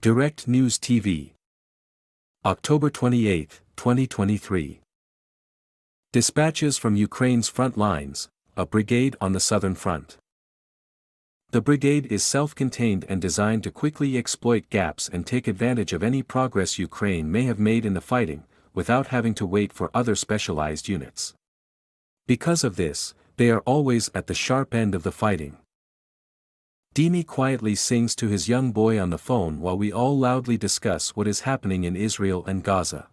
Direct News TV. October 28, 2023. Dispatches from Ukraine's front lines, a brigade on the southern front. The brigade is self-contained and designed to quickly exploit gaps and take advantage of any progress Ukraine may have made in the fighting, without having to wait for other specialized units. Because of this, they are always at the sharp end of the fighting. Dimi quietly sings to his young boy on the phone while we all loudly discuss what is happening in Israel and Gaza.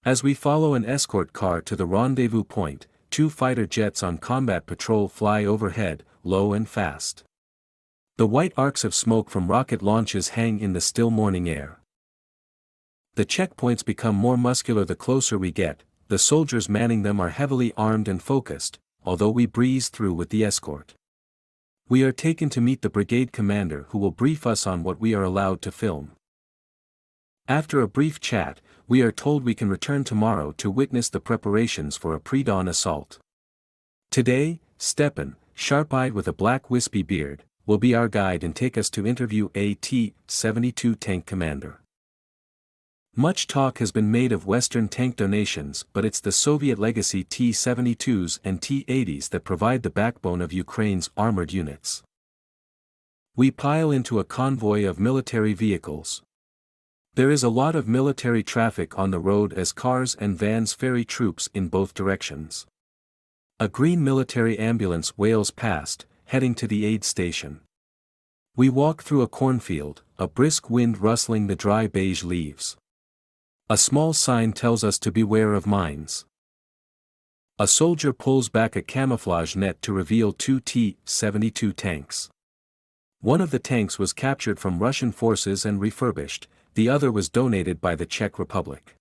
As we follow an escort car to the rendezvous point, 2 fighter jets on combat patrol fly overhead, low and fast. The white arcs of smoke from rocket launches hang in the still morning air. The checkpoints become more muscular the closer we get. The soldiers manning them are heavily armed and focused, although we breeze through with the escort. We are taken to meet the brigade commander who will brief us on what we are allowed to film. After a brief chat, we are told we can return tomorrow to witness the preparations for a pre-dawn assault. Today, Stepan, sharp-eyed with a black wispy beard, will be our guide and take us to interview a T-72 tank commander. Much talk has been made of Western tank donations, but it's the Soviet legacy T-72s and T-80s that provide the backbone of Ukraine's armored units. We pile into a convoy of military vehicles. There is a lot of military traffic on the road as cars and vans ferry troops in both directions. A green military ambulance wails past, heading to the aid station. We walk through a cornfield, a brisk wind rustling the dry beige leaves. A small sign tells us to beware of mines. A soldier pulls back a camouflage net to reveal 2 T-72 tanks. One of the tanks was captured from Russian forces and refurbished, the other was donated by the Czech Republic.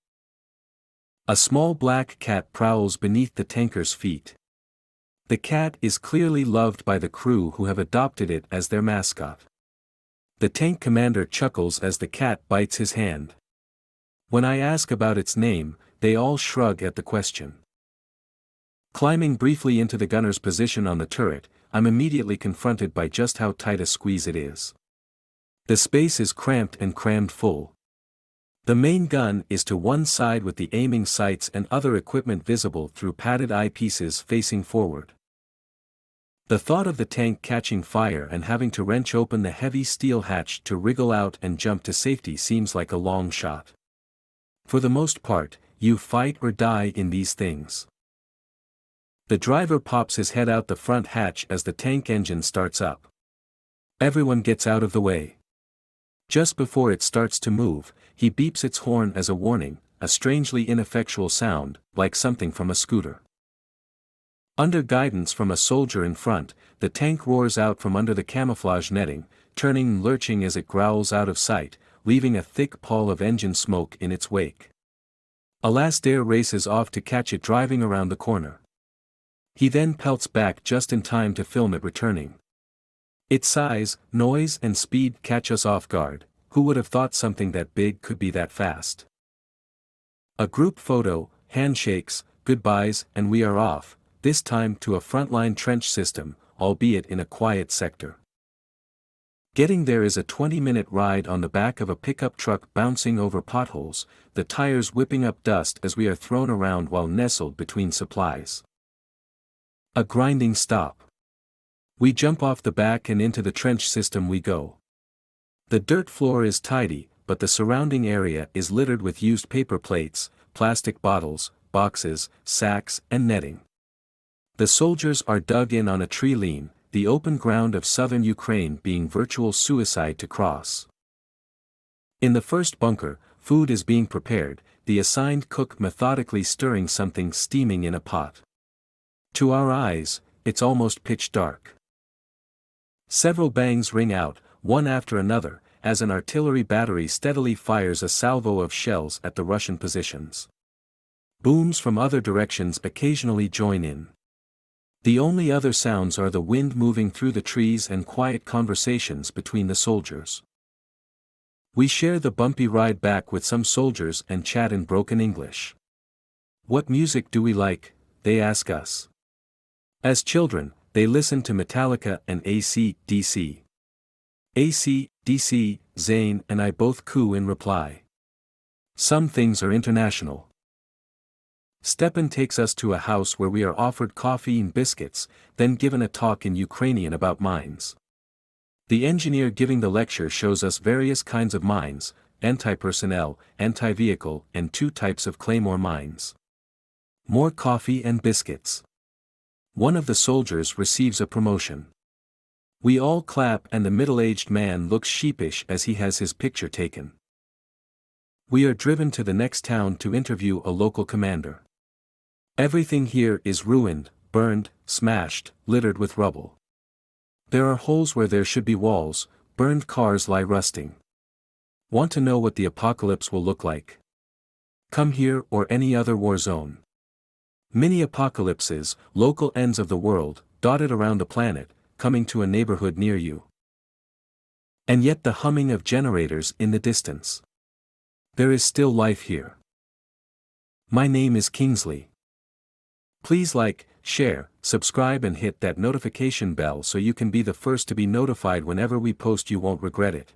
A small black cat prowls beneath the tanker's feet. The cat is clearly loved by the crew who have adopted it as their mascot. The tank commander chuckles as the cat bites his hand. When I ask about its name, they all shrug at the question. Climbing briefly into the gunner's position on the turret, I'm immediately confronted by just how tight a squeeze it is. The space is cramped and crammed full. The main gun is to one side with the aiming sights and other equipment visible through padded eyepieces facing forward. The thought of the tank catching fire and having to wrench open the heavy steel hatch to wriggle out and jump to safety seems like a long shot. For the most part, you fight or die in these things. The driver pops his head out the front hatch as the tank engine starts up. Everyone gets out of the way. Just before it starts to move, he beeps its horn as a warning, a strangely ineffectual sound, like something from a scooter. Under guidance from a soldier in front, the tank roars out from under the camouflage netting, turning and lurching as it growls out of sight, leaving a thick pall of engine smoke in its wake. Alastair races off to catch it driving around the corner. He then pelts back just in time to film it returning. Its size, noise and speed catch us off guard. Who would have thought something that big could be that fast? A group photo, handshakes, goodbyes, and we are off, this time to a frontline trench system, albeit in a quiet sector. Getting there is a 20-minute ride on the back of a pickup truck bouncing over potholes, the tires whipping up dust as we are thrown around while nestled between supplies. A grinding stop. We jump off the back and into the trench system we go. The dirt floor is tidy, but the surrounding area is littered with used paper plates, plastic bottles, boxes, sacks, and netting. The soldiers are dug in on a tree lean, the open ground of southern Ukraine being virtual suicide to cross. In the first bunker, food is being prepared, the assigned cook methodically stirring something steaming in a pot. To our eyes, it's almost pitch dark. Several bangs ring out, one after another, as an artillery battery steadily fires a salvo of shells at the Russian positions. Booms from other directions occasionally join in. The only other sounds are the wind moving through the trees and quiet conversations between the soldiers. We share the bumpy ride back with some soldiers and chat in broken English. What music do we like? They ask us. As children, they listened to Metallica and AC/DC. AC/DC Zane and I both coo in reply. Some things are international. Stepan takes us to a house where we are offered coffee and biscuits, then given a talk in Ukrainian about mines. The engineer giving the lecture shows us various kinds of mines, anti-personnel, anti-vehicle, and 2 types of claymore mines. More coffee and biscuits. One of the soldiers receives a promotion. We all clap and the middle-aged man looks sheepish as he has his picture taken. We are driven to the next town to interview a local commander. Everything here is ruined, burned, smashed, littered with rubble. There are holes where there should be walls, burned cars lie rusting. Want to know what the apocalypse will look like? Come here or any other war zone. Mini apocalypses, local ends of the world, dotted around the planet, coming to a neighborhood near you. And yet the humming of generators in the distance. There is still life here. My name is Kingsley. Please like, share, subscribe and hit that notification bell so you can be the first to be notified whenever we post. You won't regret it.